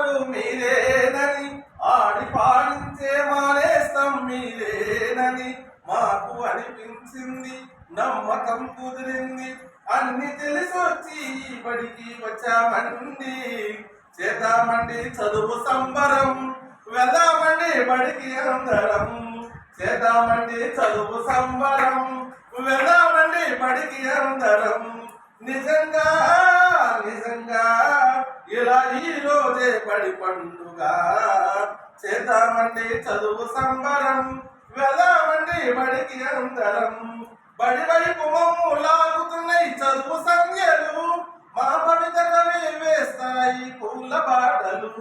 నాడు మీరేనని ఆడి పాడించే మానేస్తాం మీరేనని మాకు అనిపించింది, నమ్మకం కుదిరింది. అన్ని తెలిసొచ్చి ఈ బడికి వచ్చామండి. చేద్దామండి చదువు సంబరం, వెళ్దామండి బడికి అందరం. చేద్దామండి చదువు సంబరం, వెళ్దామండి బడికి అందరం. నిజంగా నిజంగా ఇలా ఈ రోజే బడి పండుగ. చేద్దామండి చదువు సంబరం, వెళ్దామండి బడికి అందరం. బడి వైపు మమ్ము లాగుతున్నాయి చదువు సంఖ్యలు, మా భవిత కవి వేస్తాయి పూల బాటలు.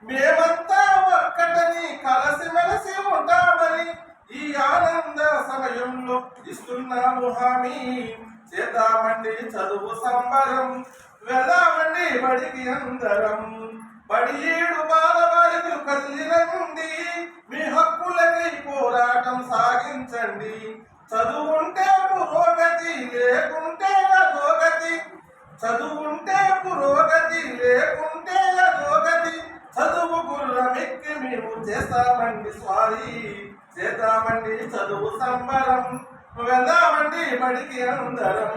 మేమంతా ఒక్కటని కలిసిమెలిసి ఉంటామని ఈ ఆనంద సమయంలో ఇస్తున్నాము హామీ. చేద్దామండి చదువు సంబరం, వెళ్దామండి బడికి అందరం. బడి ఏడు బాలబాలికలు కదిలిరండి, మీ హక్కులకై పోరాటం సాగించండి. చదువుంటే పురోగతి, లేకుంటే అధోగతి. చదువుంటే పురోగతి, లేకుంటే అధోగతి. చదువు గుర్రమెక్కి మేము చేస్తామండి స్వారీ. చేద్దామండి చదువు సంబరం, వెళ్దామండి బడికి అందరం.